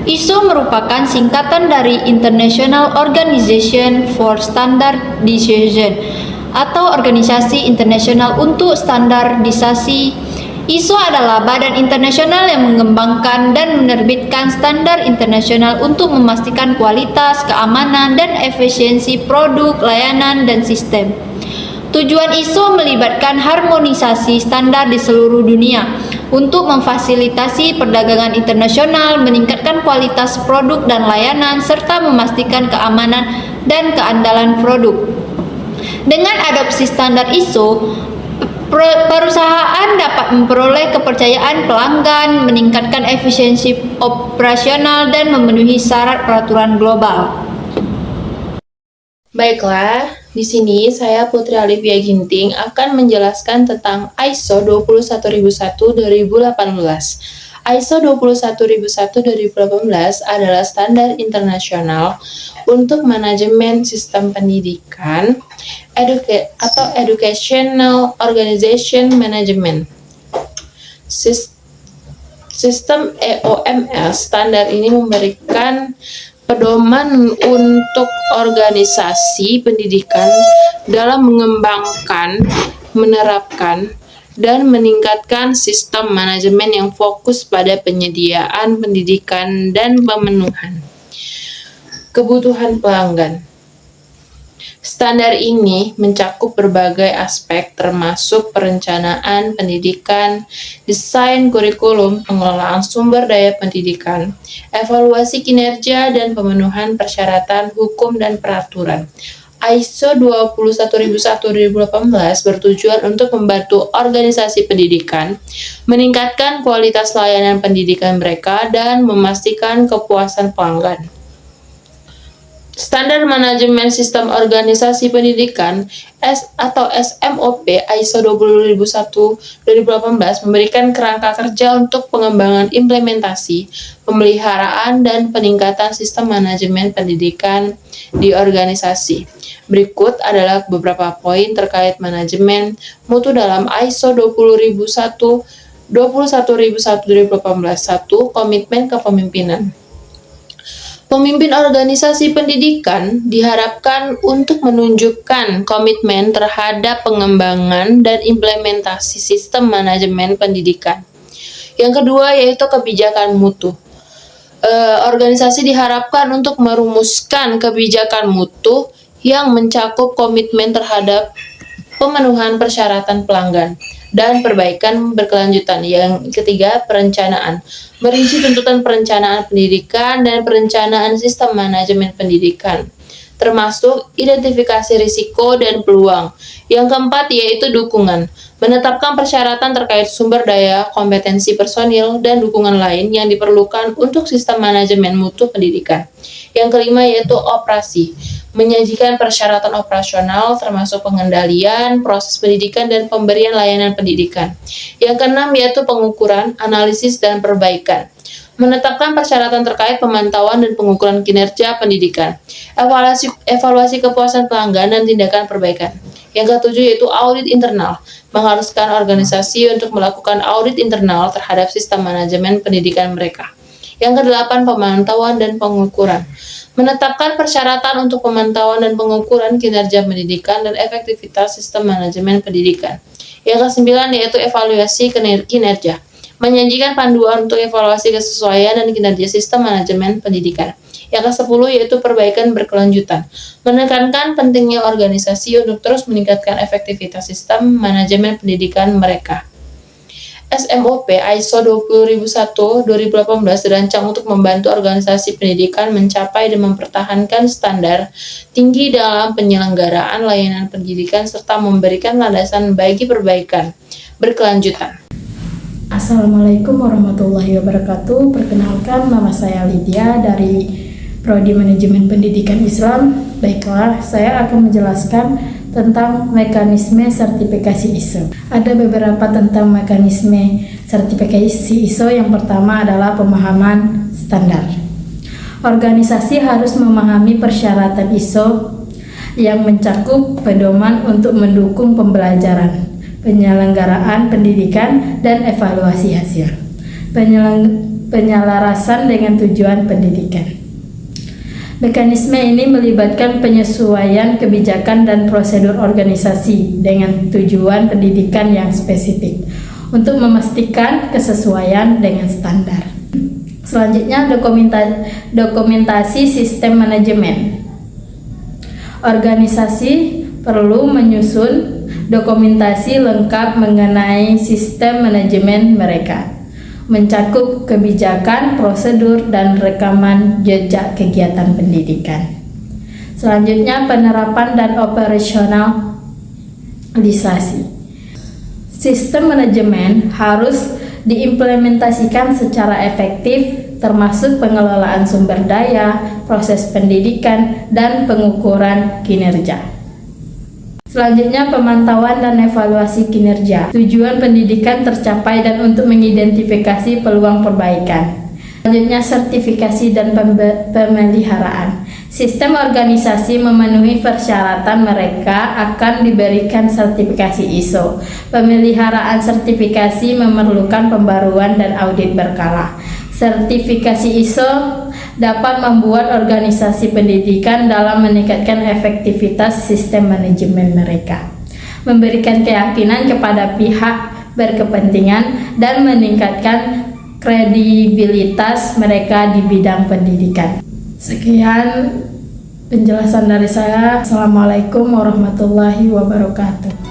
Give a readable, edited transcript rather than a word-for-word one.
ISO merupakan singkatan dari International Organization for Standardization atau Organisasi Internasional untuk Standarisasi. ISO adalah badan internasional yang mengembangkan dan menerbitkan standar internasional untuk memastikan kualitas, keamanan, dan efisiensi produk, layanan, dan sistem. Tujuan ISO melibatkan harmonisasi standar di seluruh dunia untuk memfasilitasi perdagangan internasional, meningkatkan kualitas produk dan layanan, serta memastikan keamanan dan keandalan produk. Dengan adopsi standar ISO, perusahaan dapat memperoleh kepercayaan pelanggan, meningkatkan efisiensi operasional, dan memenuhi syarat peraturan global. Baiklah, di sini saya Putri Alivia Ginting akan menjelaskan tentang ISO 21001-2018. ISO 21001-2018 adalah standar internasional untuk manajemen sistem pendidikan atau Educational Organization Management. Sistem EOMS standar ini memberikan pedoman untuk organisasi pendidikan dalam mengembangkan, menerapkan, dan meningkatkan sistem manajemen yang fokus pada penyediaan pendidikan dan pemenuhan kebutuhan pelanggan. Standar ini mencakup berbagai aspek termasuk perencanaan pendidikan, desain kurikulum, pengelolaan sumber daya pendidikan, evaluasi kinerja, dan pemenuhan persyaratan hukum dan peraturan. ISO 21001-2018 bertujuan untuk membantu organisasi pendidikan, meningkatkan kualitas layanan pendidikan mereka, dan memastikan kepuasan pelanggan. Standar Manajemen Sistem Organisasi Pendidikan atau SMOP ISO 20001-2018 memberikan kerangka kerja untuk pengembangan implementasi, pemeliharaan, dan peningkatan sistem manajemen pendidikan di organisasi. Berikut adalah beberapa poin terkait manajemen mutu dalam ISO 21001-2018. 1. Komitmen kepemimpinan. Pemimpin organisasi pendidikan diharapkan untuk menunjukkan komitmen terhadap pengembangan dan implementasi sistem manajemen pendidikan. Yang kedua yaitu kebijakan mutu. Organisasi diharapkan untuk merumuskan kebijakan mutu yang mencakup komitmen terhadap pemenuhan persyaratan pelanggan dan perbaikan berkelanjutan. Yang ketiga, perencanaan. Merinci tuntutan perencanaan pendidikan dan perencanaan sistem manajemen pendidikan, termasuk identifikasi risiko dan peluang. Yang keempat yaitu dukungan. Menetapkan persyaratan terkait sumber daya, kompetensi personil, dan dukungan lain yang diperlukan untuk sistem manajemen mutu pendidikan. Yang kelima yaitu operasi. Menyajikan persyaratan operasional termasuk pengendalian, proses pendidikan, dan pemberian layanan pendidikan. Yang keenam yaitu pengukuran, analisis, dan perbaikan. Menetapkan persyaratan terkait pemantauan dan pengukuran kinerja pendidikan. Evaluasi kepuasan pelanggan dan tindakan perbaikan. Yang ketujuh yaitu audit internal. Mengharuskan organisasi untuk melakukan audit internal terhadap sistem manajemen pendidikan mereka. Yang kedelapan, pemantauan dan pengukuran. Menetapkan persyaratan untuk pemantauan dan pengukuran kinerja pendidikan dan efektivitas sistem manajemen pendidikan. Yang kesembilan yaitu evaluasi kinerja. Menyajikan panduan untuk evaluasi kesesuaian dan kinerja sistem manajemen pendidikan. Yang ke-10 yaitu perbaikan berkelanjutan. Menekankan pentingnya organisasi untuk terus meningkatkan efektivitas sistem manajemen pendidikan mereka. SMOP ISO 20001-2018 dirancang untuk membantu organisasi pendidikan mencapai dan mempertahankan standar tinggi dalam penyelenggaraan layanan pendidikan serta memberikan landasan bagi perbaikan berkelanjutan. Assalamualaikum warahmatullahi wabarakatuh. Perkenalkan, nama saya Lydia dari Prodi Manajemen Pendidikan Islam. Baiklah, saya akan menjelaskan tentang mekanisme sertifikasi ISO. Ada beberapa tentang mekanisme sertifikasi ISO. Yang pertama adalah pemahaman standar. Organisasi harus memahami persyaratan ISO yang mencakup pedoman untuk mendukung pembelajaran, penyelenggaraan pendidikan, dan evaluasi hasil. penyelarasan dengan tujuan pendidikan. Mekanisme ini melibatkan penyesuaian kebijakan dan prosedur organisasi dengan tujuan pendidikan yang spesifik untuk memastikan kesesuaian dengan standar. Selanjutnya, dokumentasi sistem manajemen. Organisasi perlu menyusun dokumentasi lengkap mengenai sistem manajemen mereka, mencakup kebijakan, prosedur, dan rekaman jejak kegiatan pendidikan. Selanjutnya, penerapan dan operasionalisasi. Sistem manajemen harus diimplementasikan secara efektif, termasuk pengelolaan sumber daya, proses pendidikan, dan pengukuran kinerja. Selanjutnya, pemantauan dan evaluasi kinerja. Tujuan pendidikan tercapai dan untuk mengidentifikasi peluang perbaikan. Selanjutnya, sertifikasi dan pemeliharaan. Sistem organisasi memenuhi persyaratan, mereka akan diberikan sertifikasi ISO. Pemeliharaan sertifikasi memerlukan pembaruan dan audit berkala. Sertifikasi ISO dapat membuat organisasi pendidikan dalam meningkatkan efektivitas sistem manajemen mereka, memberikan keyakinan kepada pihak berkepentingan, dan meningkatkan kredibilitas mereka di bidang pendidikan. Sekian penjelasan dari saya. Assalamualaikum warahmatullahi wabarakatuh.